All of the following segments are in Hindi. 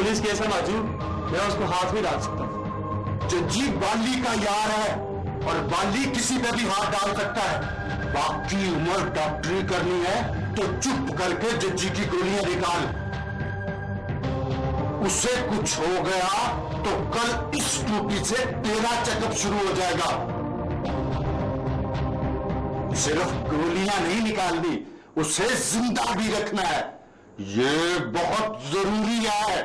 पुलिस केस है माजू, मैं उसको हाथ भी डाल सकता हूँ। जज्जी बाली का यार है और बाली किसी पे भी हाथ डाल सकता है। बाकी उम्र डॉक्टरी करनी है तो चुप करके जज्जी की गोलियां निकाल। उसे कुछ हो गया तो कल इस ड्यूटी से तेरा चेकअप शुरू हो जाएगा। सिर्फ गोलियां नहीं निकालनी, उसे जिंदा भी रखना है। ये बहुत जरूरी है।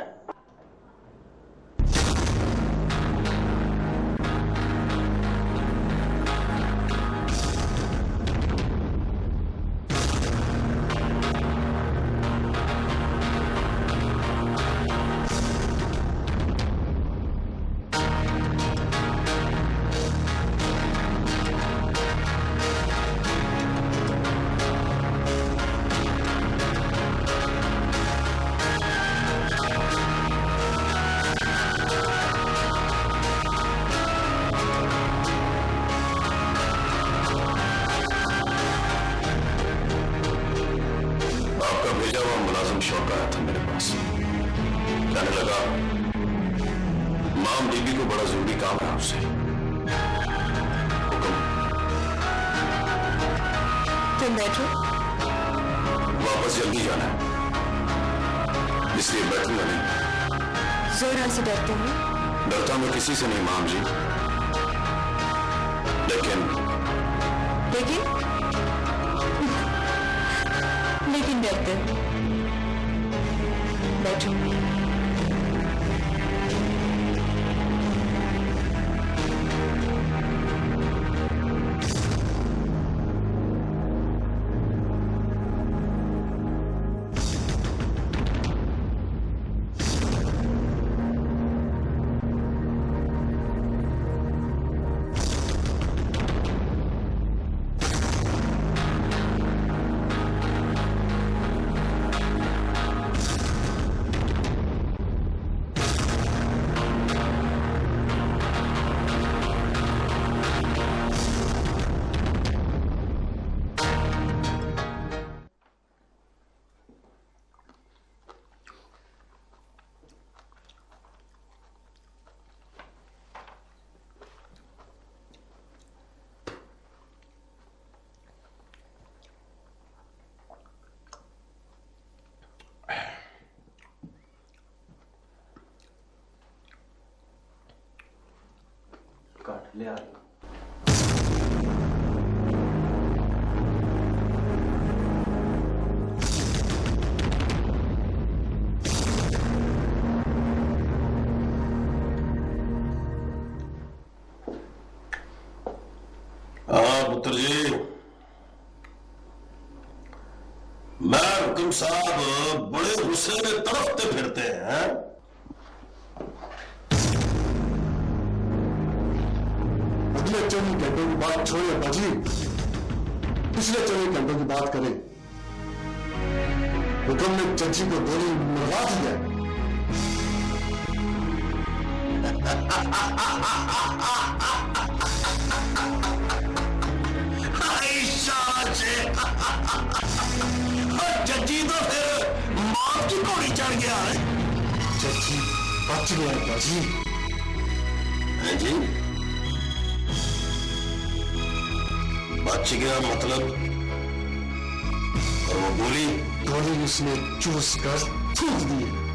शौक आया था मेरे पास, कहने लगा माम बीबी को बड़ा जरूरी काम है आपसे। हुक्म। तुम बैठो। वापस जल्दी जाना है, इसलिए बैठूंगा नहीं। जोरा से डरते हो? डरता मैं किसी से नहीं माम जी, लेकिन डरते हो। बैठो। काट ले आ रही। पुत्र जी, मैं हुक्म साहब बड़े गुस्से में तड़पते फिरते हैं। अगले 24 घंटों की बात छोड़िए बाजी, पिछले 24 घंटों की बात करें। हुक्म ने जज्जी को गोली मरवा दी है। जज्जी तो फिर मौत की घोड़ी चढ़ गया है। जज्जी बच गया बाजी। है जी, बच गया मतलब? और वो गोली उसने चूस कर थूक दी है।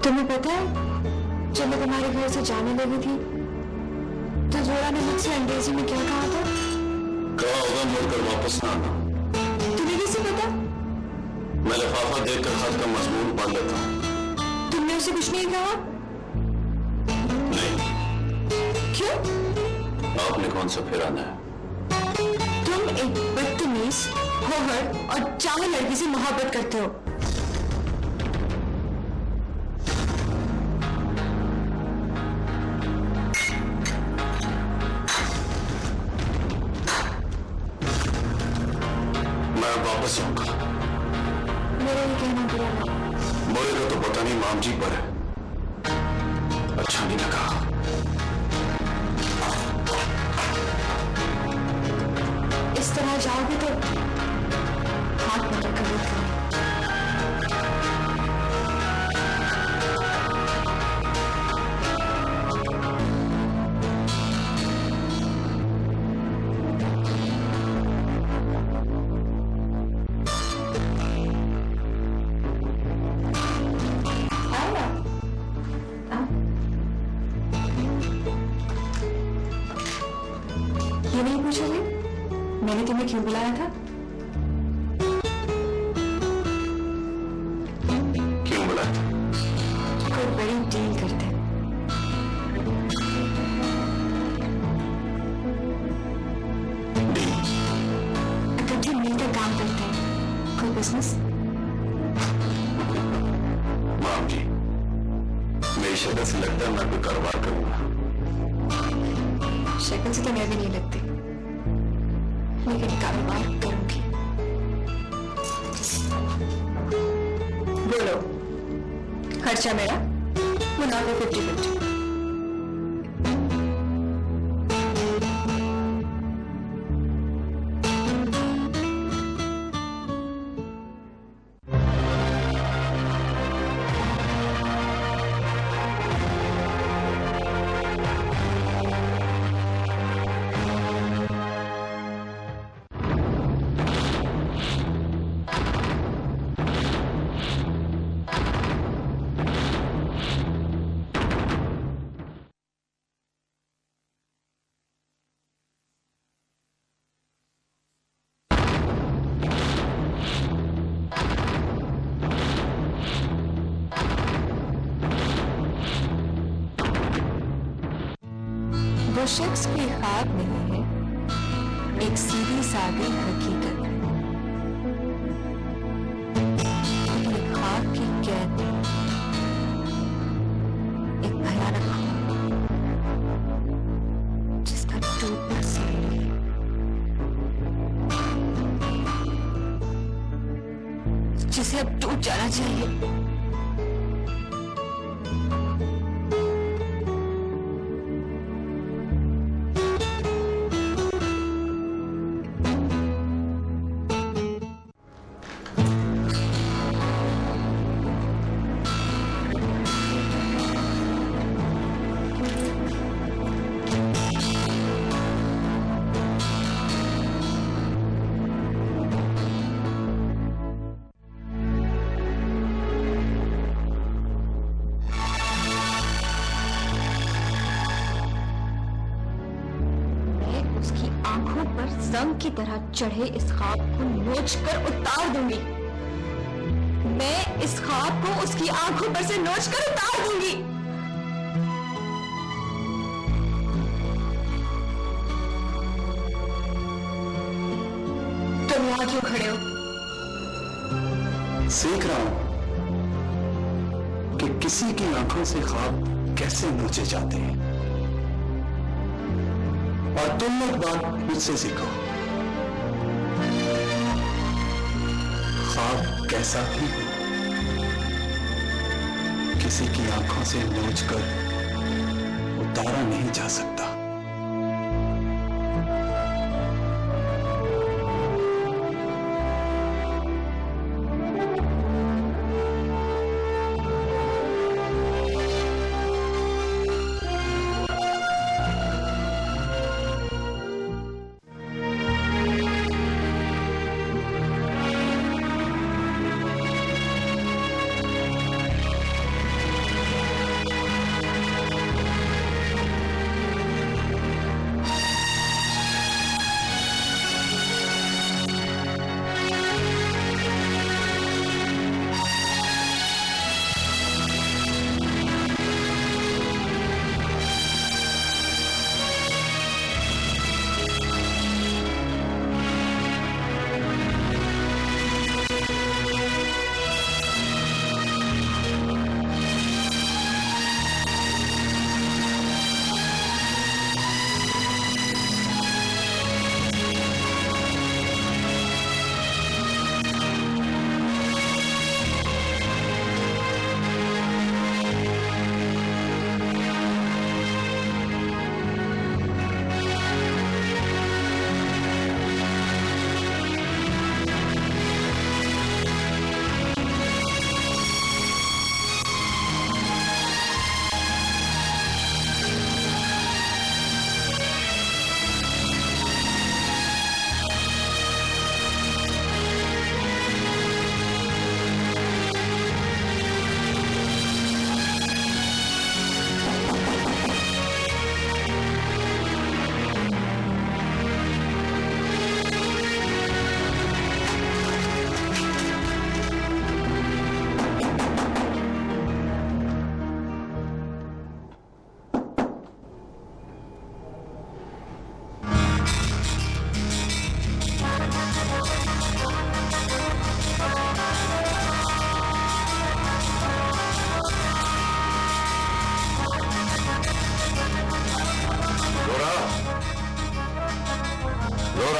तुम्हें पता है, जब मैं तुम्हारे घर से जाने लगी थी तो जोरा ने मुझसे अंग्रेजी में क्या कहा था? कहा होगा मुड़कर वापस ना आना। तुम्हें कैसे पता? मैं लिफाफा देखकर खत का मजमून पढ़ लेता हूँ। तुमने उसे कुछ नहीं कहा? नहीं। क्यों? आपने कौन सा फिराना है? तुम एक बदतमीज, होहर और चाहे लड़की से मोहब्बत करते हो। मैं वापस आऊंगा। मेरा ये कहना बुरा है। मोरे का तो पता नहीं माम जी पर अच्छा नहीं लगा। इस तरह जाओगे तो हाथ पकड़ कर वेट करें। ये नहीं पूछोगे मैंने तुम्हें क्यों बुलाया था? क्यों बुलाया? कोई बड़ी डील करते हैं। डील? इकट्ठे मिलकर काम करते हैं, कोई बिजनेस। माम जी, मेरी शक्ल से लगता है मैं कोई कारोबार करूंगा। शक्ल से तो मैं भी नहीं लगती, लेकिन कारोबार करूंगी। बोलो, खर्चा मेरा, मुनाफा 50-50। वो शख्स कोई ख्वाब नहीं है, एक सीधी सादी हकीकत है। लेकिन एक ख्वाब की कैद है, एक भयानक ख्वाब जिसका टूटना जरूरी है, जिसे अब टूट जाना चाहिए। आंखों पर जंग की तरह चढ़े इस ख्वाब को नोच कर उतार दूंगी। मैं इस ख्वाब को उसकी आंखों पर से नोच कर उतार दूंगी। तुम यहां क्यों खड़े हो? सीख रहा हूं कि किसी की आंखों से ख्वाब कैसे नोचे जाते हैं, और तुम एक बात मुझसे सीखो। ख्वाब कैसा भी हो, किसी की आंखों से नोच कर उतारा नहीं जा सकता।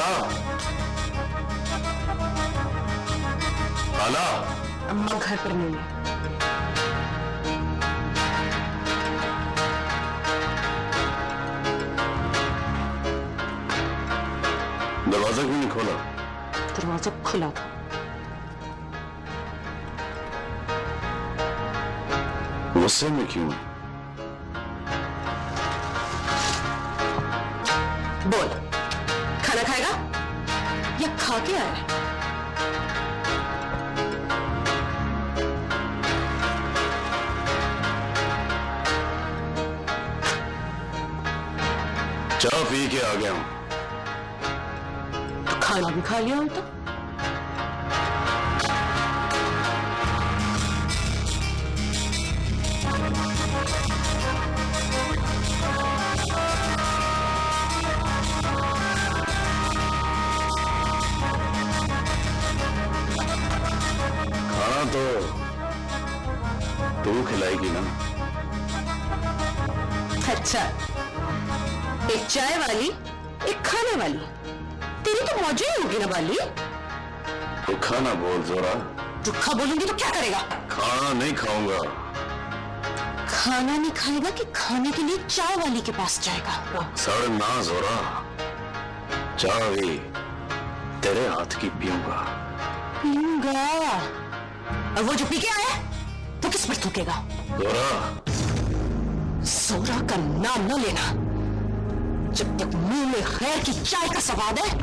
जोरा, खाला। अम्मा घर पर नहीं है। दरवाजा क्यों नहीं खोला? दरवाजा खुला था। गुस्से में क्यों है? बोल, खाना खाएगा या खा के आया है? चाय पी के आ गया हूं। तो खाना भी खा लिया होता। खाना तो तू खिलाएगी ना? अच्छा, एक चाय वाली, एक खाने वाली। तेरी तो मौज ही होगी ना वाली। तो खाना बोल जोरा। रुखा बोलूंगी तो क्या करेगा? खाना नहीं खाऊंगा। खाना नहीं खाएगा कि खाने के लिए चाय वाली के पास जाएगा? सड़ ना जोरा, चाय भी तेरे हाथ की पीऊंगा। पीऊंगा? और वो जो पी के आया तो किस पर थूकेगा? जोरा, जोरा का नाम न लेना। जब तक मुंह में खैर की चाय का स्वाद है,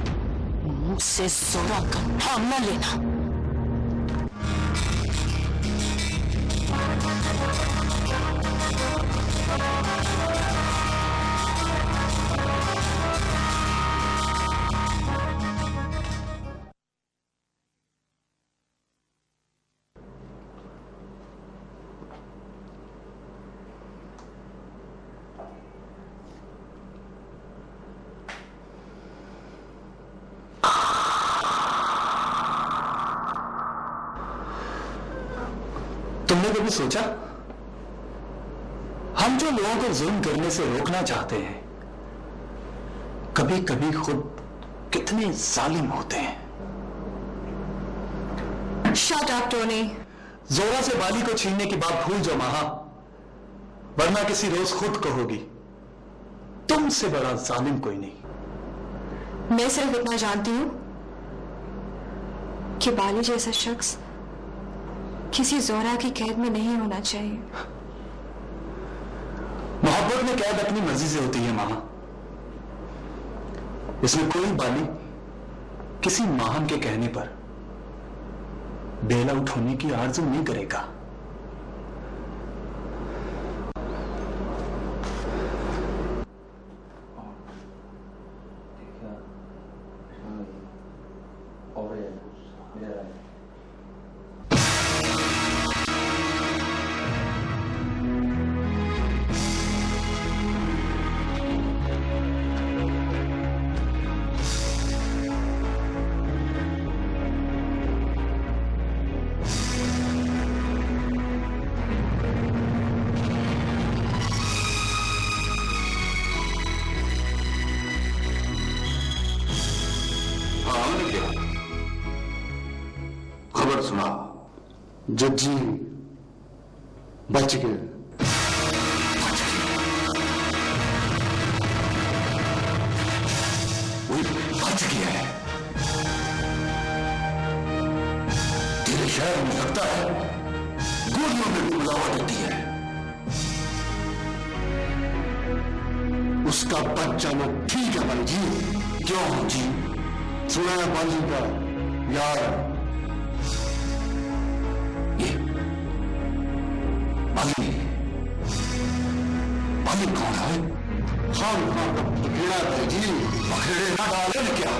मुंह से जोरा का नाम न लेना। तुमने कभी सोचा, हम जो लोगों को जुल्म करने से रोकना चाहते हैं, कभी कभी खुद कितने जालिम होते हैं। Shut up Tony. जोरा से बाली को छीनने की बात भूल जाओ महा, वरना किसी रोज खुद कहोगी तुमसे बड़ा जालिम कोई नहीं। मैं सिर्फ इतना जानती हूं कि बाली जैसा शख्स किसी जोरा की कैद में नहीं होना चाहिए। मोहब्बत में कैद अपनी मर्जी से होती है मां। इसमें कोई बाली किसी माहम के कहने पर बेल आउट होने की आरज़ू नहीं करेगा। खबर सुना, जज्जी बच गए। बच गया है। तेरे शहर में लगता है गोलियों में भी मिलावट होती है। उसका बच्चा लोग ठीक है भाई जी। क्यों जी? सुना है बाली का यार ये बाली कौन है? खान खान का पखेड़ा भाई जी। पखेड़े ना डाले न क्या?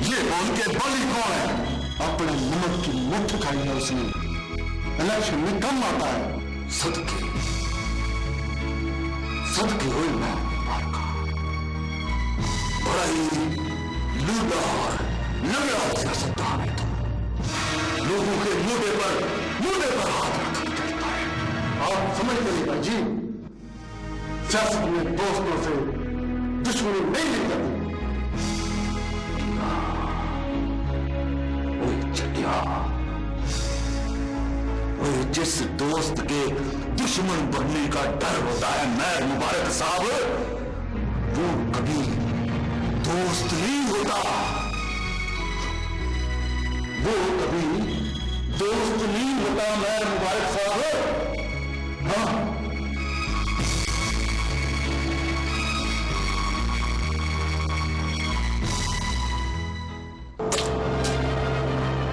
ये बोल के बाली कौन है? अपने नमक की मुट्ठ खाई है उसने। इलेक्शन में कम आता है। सदके हुए मैं का बड़ा ही लूटा और लंगड़ा सियासतदान है। तो लोगों के मुंडे पर हाथ रखा चलता है। आप समझते नहीं भाई जी, सियासत में दोस्तों से दुश्मनी नहीं निकलती। जिस दोस्त के दुश्मन बनने का डर होता है मेहर मुबारक साहब, वो कभी दोस्त नहीं होता, वो कभी दोस्त नहीं होता मेहर मुबारक साहब। हाँ,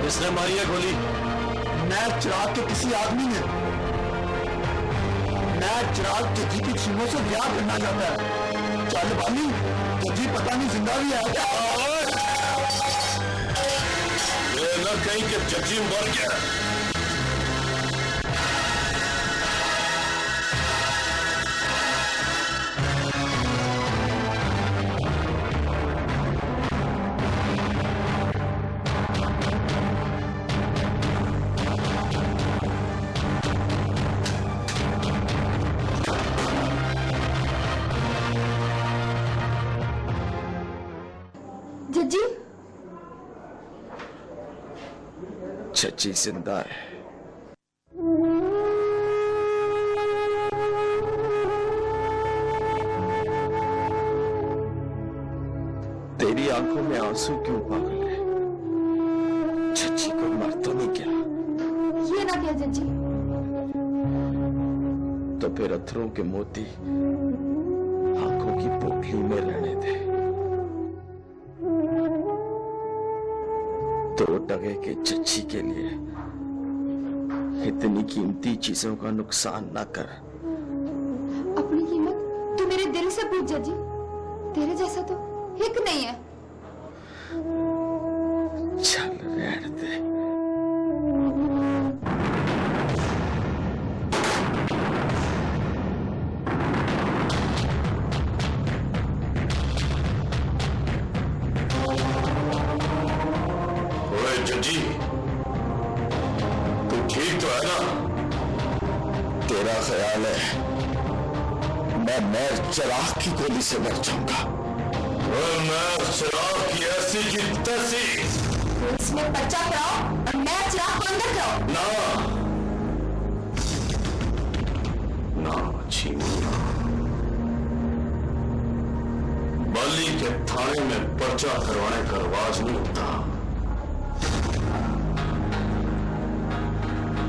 इसने मारी है गोली। मैं चिराग के किसी आदमी ने, मैं चिराग जज्जी की छीनों से ब्याह करना चाहता है। चल बाली, जज्जी पता नहीं जिंदा भी है क्या? ये न कहीं कि जज्जी मर गया। जज्जी, जज्जी जिंदा है। तेरी आंखों में आंसू क्यों पागल है? जज्जी को मर तो नहीं गया? ये ना क्या जज्जी, तो फिर अथरों के मोती आंखों की पोटली में रहने दे। दो टके के जज्जी के लिए इतनी कीमती चीजों का नुकसान ना कर। अपनी कीमत तू मेरे दिल से पूछ जज्जी, तेरे जैसा तो एक नहीं है। चल रहने दे। जज्जी, तू ठीक तो है ना? तेरा ख्याल है मैं चिराग की गोली से मर जाऊंगा? और मैं चिराग की ऐसी की तैसी। इसमें पर्चा कराओ और मैं चिराग को अंदर कराओ। ना छीनूंगा। बाली के थाने में पर्चा करवाने का रिवाज नहीं होता।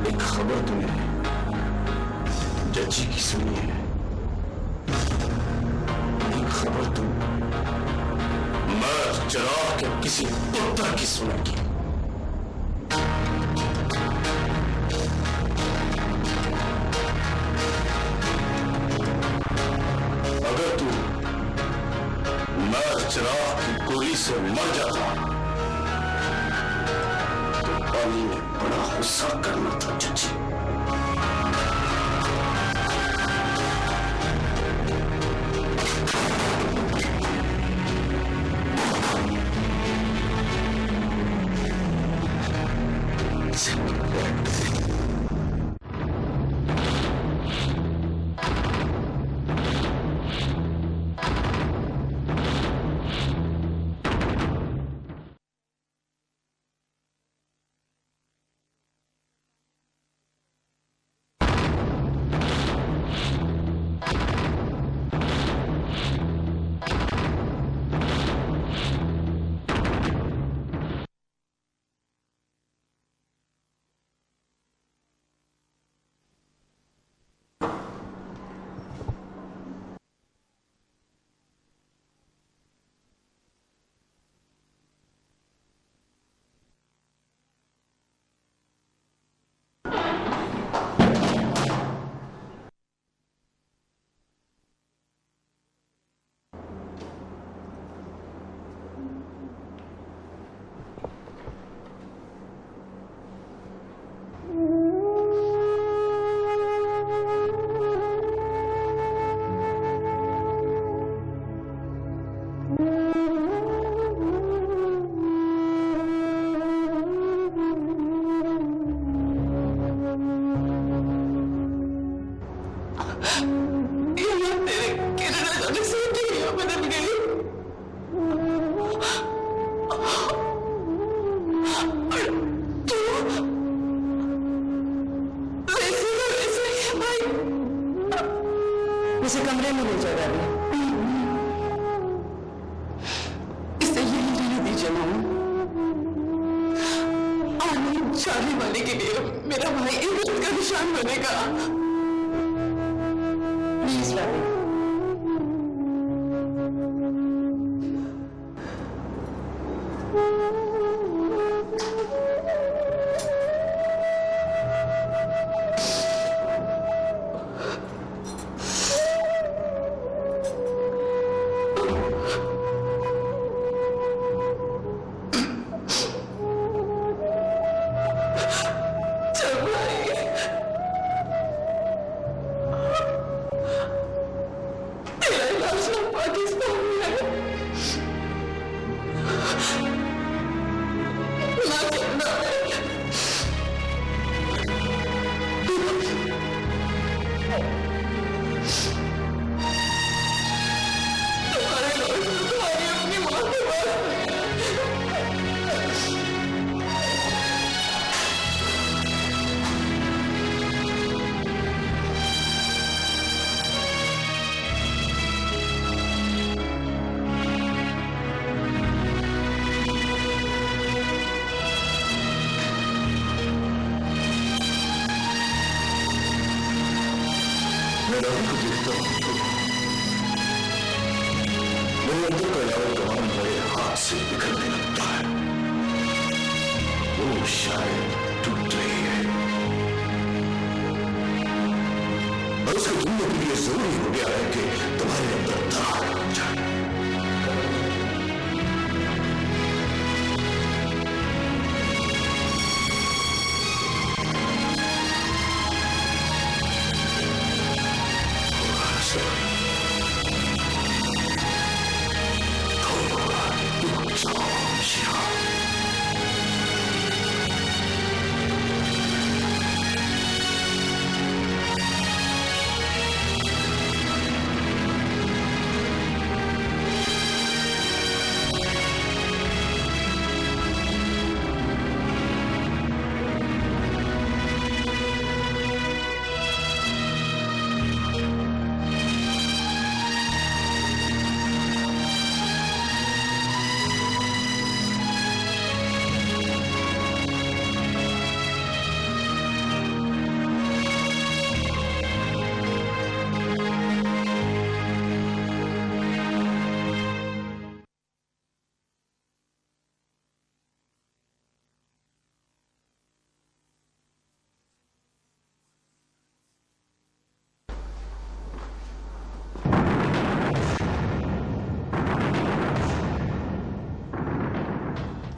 एक खबर तूने जज्जी की सुनी है? एक खबर तुम मैं चिराग के किसी पुत्र की सुनेगी। अगर तू मैं चिराग की गोली से मर जाता तो पानी में बड़ा गुस्सा करना था जज्जी। नहीं ले जा रहा है। इसे यही रहने दीजिए मामू। आने जाने वाले के लिए मेरा भाई इज्जत का निशान बनेगा। प्लीज रानी। मैं रानी को देखता हूं तो मेरे अंदर का यावतवान मेरे हाथ से बिखरने लगता है। वो शायद टूट रही है और उसके टूटने के लिए जरूरी हो गया है कि तुम्हारे अंदर दरार लग जाए।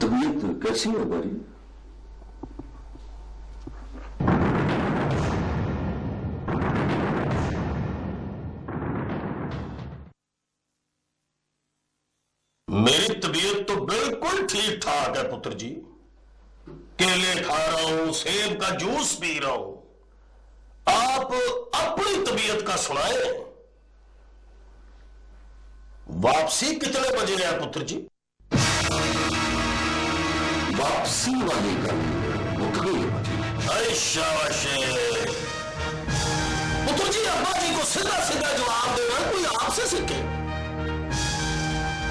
तबीयत कैसी है हमारी? मेरी तबीयत तो बिल्कुल ठीक ठाक है पुत्र जी। केले खा रहा हूं, सेब का जूस पी रहा हूं। आप अपनी तबीयत का सुनाए। वापसी कितने बजे है पुत्र जी? वापसी वाली गल मुक गई है। शाबाश पुत्र जी, अब्बा जी को सीधा सीधा जवाब देना कोई आपसे सीखे।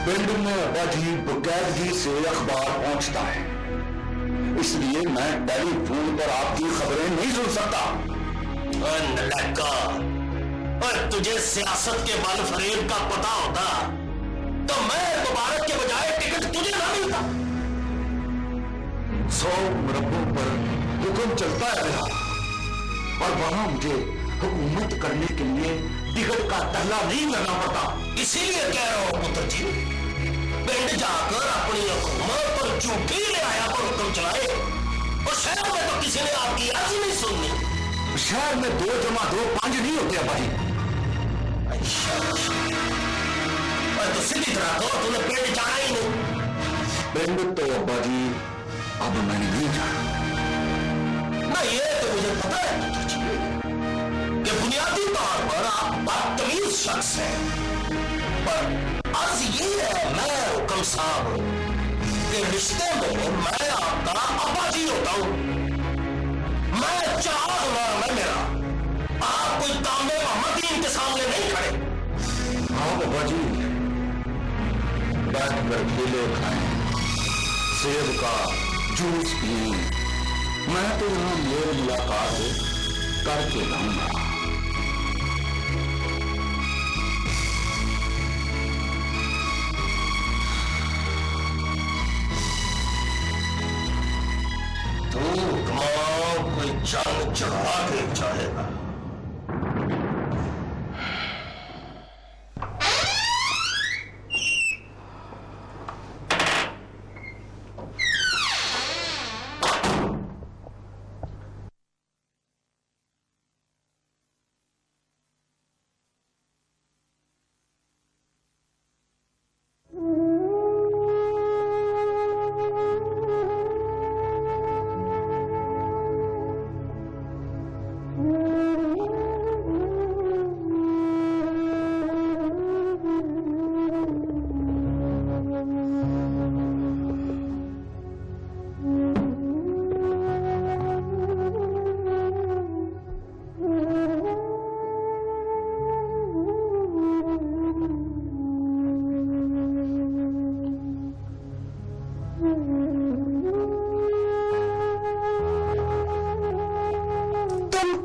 पिंड में अब्बा जी बकायदगी से अखबार पहुंचता है, इसलिए मैं टेलीफोन पर आपकी खबरें नहीं सुन सकता। नलका, और तुझे सियासत के बल फरेब का पता होता तो मैं मुबारक के बजाय टिकट तुझे ना मिलता। 100 मुरब्बों पर हुक्म चलता है मेरा, और वहां मुझे हुकूमत करने के लिए टिकट का तल्ला नहीं करना पड़ता। इसीलिए कह रहा हूं पुत्र जी, पिंड जाकर अपनी हुकूमत और झूठी रियाया पर हुक्म चलाए। और शहर में तो किसी ने आपकी अर्जी नहीं सुननी। शहर में 2 जमा 2 5 नहीं होते अब्बा जी। तो सीधी तरह कहो, तूने पिंड जाना ही नहीं। पिंड तो अब्बा जी अब मैंने नहीं जाना। ना ये तो मुझे पता है पुत्र जी कि बुनियादी तौर पर आप बदतमीज शख्स हैं, पर अर्ज ये है मैं हुक्म साहब के रिश्ते में मैं आपका अब्बा जी होता हूं। मैं चार नाम है मेरा। आप कोई तांबे मोहम्मदीन के सामने नहीं खड़े। बाजी, बैठ कर केले खाएं, सेब का जूस पिए। मैं तो यहां मेरे मुलाकात करके लाऊंगा। तू कमाओ कोई जंग चढ़ा के जाएगा।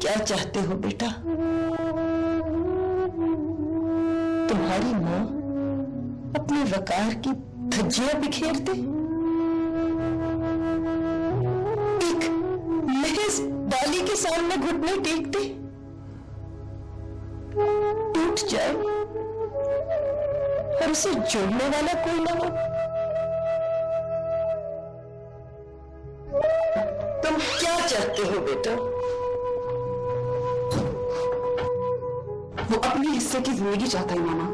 क्या चाहते हो बेटा? तुम्हारी मां अपने वकार की धज्जियां बिखेर दे, एक महज बाली के सामने घुटने टेक दे, टूट जाए और उसे जोड़ने वाला कोई ना हो। तुम क्या चाहते हो बेटा? वो अपने हिस्से की जिंदगी चाहता है मामा।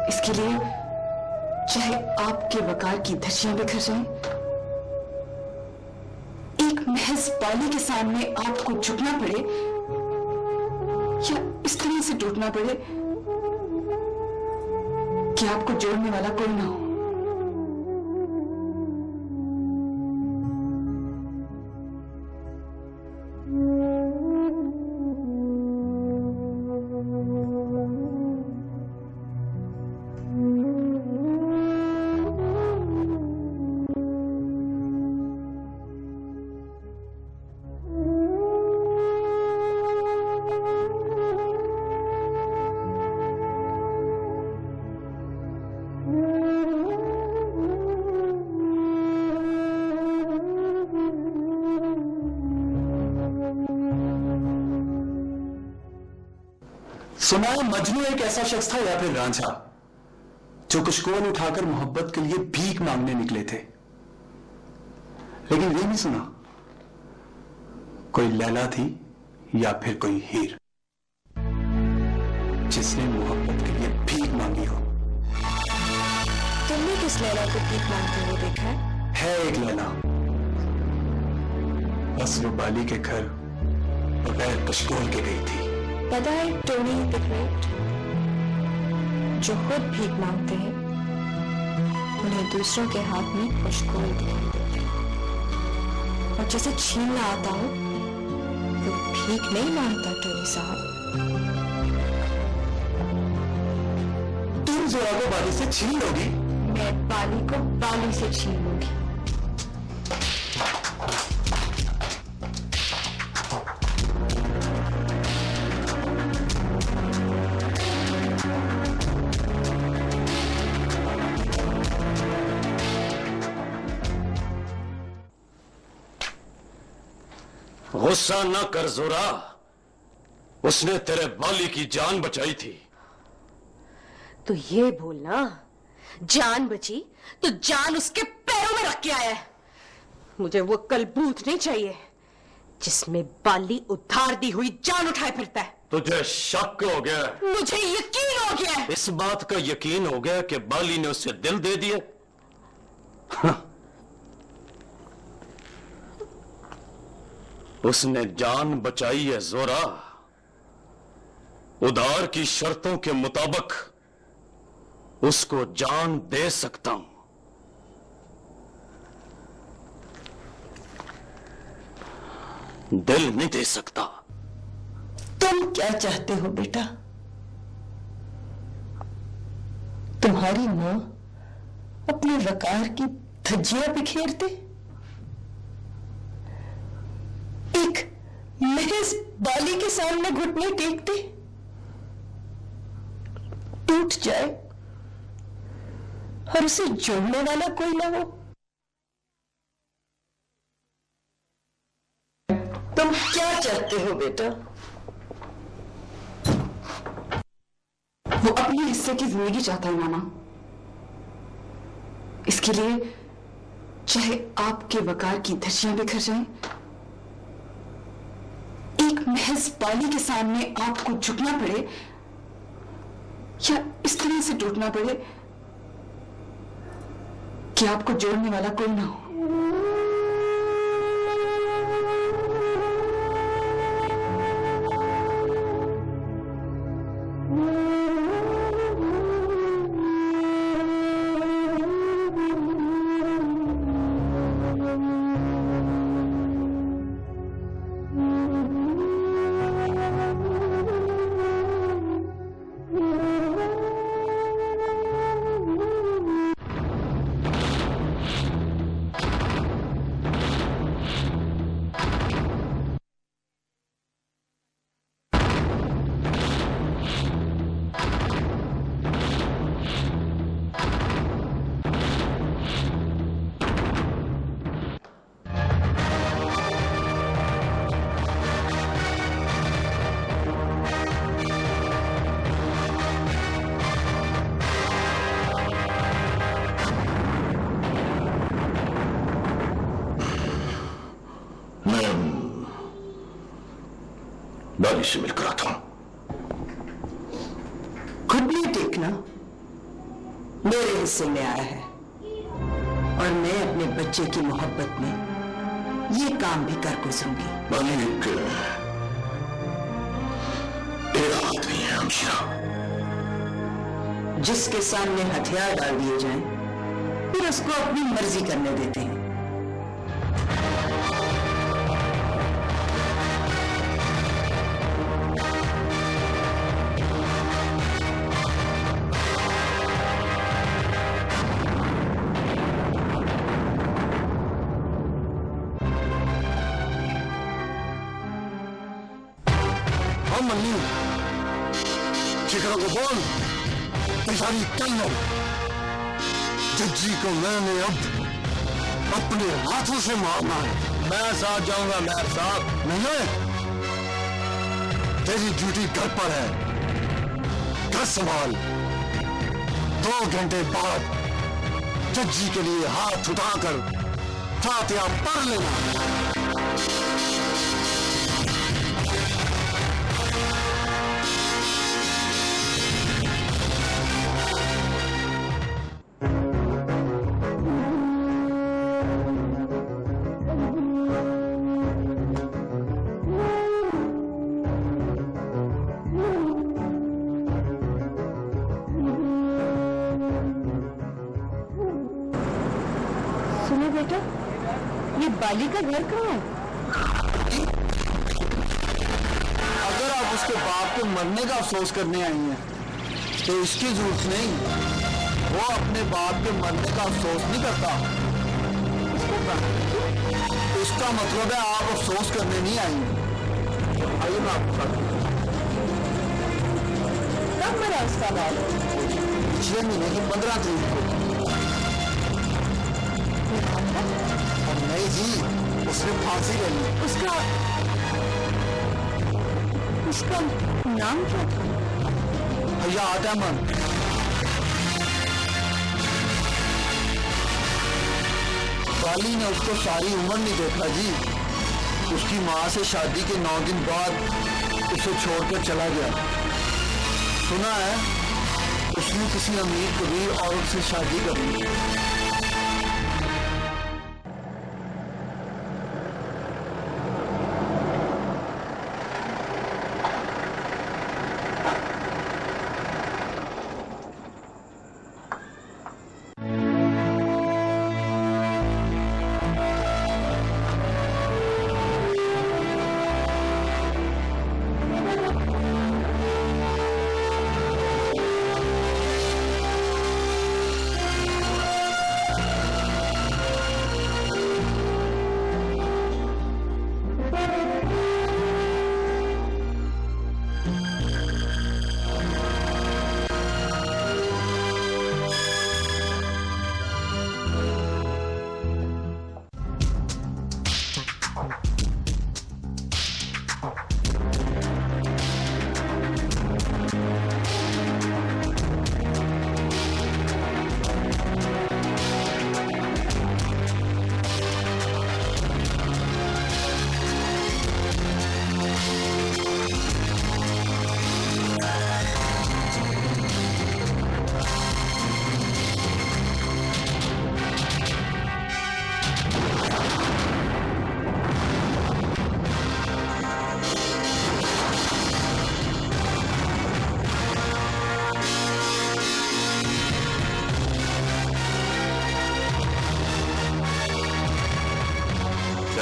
इसके लिए चाहे आपके वकार की धज्जियां बिखर जाएं, एक महज बाली के सामने आपको झुकना पड़े या इस तरह से टूटना पड़े कि आपको जोड़ने वाला कोई ना हो। सुना मजनू एक ऐसा शख्स था या फिर रांझा जो कुशकोल उठाकर मोहब्बत के लिए भीख मांगने निकले थे। लेकिन ये नहीं सुना कोई लैला थी या फिर कोई हीर जिसने मोहब्बत के लिए भीख मांगी हो। तुमने किस लैला को भीख मांगते हुए देखा है एक लैला, बस वो बाली के घर बगैर कुशकोल के गई थी। पता है टोनी द ग्रेट जो खुद भीख मांगते हैं उन्हें दूसरों के हाथ में कुशकोल दिखाई देते हैं, और जैसे छीनना आता हो तो भीख नहीं मांगता टोनी साहब। तुम जोरा को बाली से छीन लोगी? मैं बाली को बाली से छीन लूंगी। गुस्सा न कर जोरा, उसने तेरे बाली की जान बचाई थी। तो ये बोलना जान बची तो जान उसके पैरों में रख के आया है। मुझे वो कलबूत नहीं चाहिए जिसमें बाली उधार दी हुई जान उठाए फिरता है। तुझे शक हो गया? मुझे यकीन हो गया। इस बात का यकीन हो गया कि बाली ने उसे दिल दे दिए? उसने जान बचाई है जोरा, उधार की शर्तों के मुताबिक उसको जान दे सकता हूं। दिल नहीं दे सकता। तुम क्या चाहते हो बेटा? तुम्हारी मां अपने वकार की धज्जियां बिखेरते, एक महज बाली के सामने घुटने टेकते, टूट जाए और उसे जोड़ने वाला कोई ना हो। तुम क्या चाहते हो बेटा? वो अपने हिस्से की जिंदगी चाहता है मामा। इसके लिए चाहे आपके वकार की धज्जियां बिखर जाएं, एक महज बाली के सामने आपको झुकना पड़े या इस तरह से टूटना पड़े कि आपको जोड़ने वाला कोई ना हो। बाली से मिलकर आता हूं। घुटने टेकना मेरे हिस्से में आया है और मैं अपने बच्चे की मोहब्बत में ये काम भी कर गुजरूंगी। बाली एक आदमी है हमशा, जिसके सामने हथियार डाल दिए जाएं, फिर उसको अपनी मर्जी करने देते हैं। मन्नी शिखरों को बोल, तुम्हारी कल लो। जज्जी को मैंने अब अपने हाथों से मारना है। मैं साथ जाऊंगा मेहर साहब। नहीं, तेरी ड्यूटी घर पर है, घर संभाल। 2 घंटे बाद जज्जी के लिए हाथ उठाकर फातिहा पढ़ लेना। सुनो बेटा, ये बाली का घर कहाँ है? अगर आप उसके बाप के मरने का अफसोस करने आई हैं तो इसकी जरूरत नहीं। वो अपने बाप के मरने का अफसोस नहीं करता। इसका मतलब है आप अफसोस करने नहीं आई हैं। आइए मैं आपको बताता हूं। कब मरा उसका बाप? पिछले महीने की 15 तारीख को। नहीं जी, उसने फांसी ले ली। उसका नाम क्या था? भैया आदमन। बाली ने उसको सारी उम्र नहीं देखा जी। उसकी माँ से शादी के 9 दिन बाद उसे छोड़कर चला गया। सुना है उसने किसी अमीर कबीर औरत से शादी कर ली।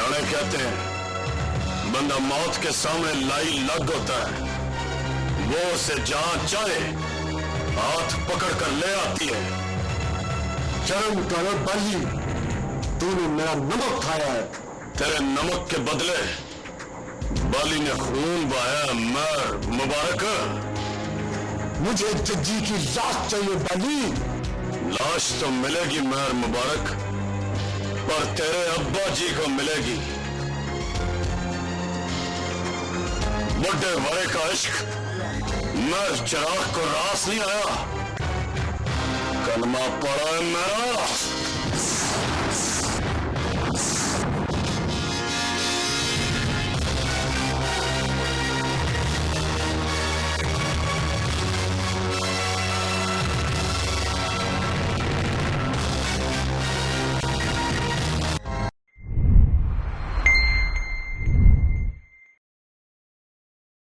सियाने कहते हैं बंदा मौत के सामने लाई लग होता है, वो उसे जहां चाहे हाथ पकड़ कर ले आती है। शर्म करो बाली, तूने मेरा नमक खाया है। तेरे नमक के बदले बाली ने खून बहाया। मर मुबारक। मुझे जज्जी की लाश चाहिए बाली। लाश तो मिलेगी मर मुबारक, पर तेरे अब्बा जी को मिलेगी। बुड्ढे बड़े का इश्क मर चिराग को रास नहीं आया। कलमा पड़ा है मेरा।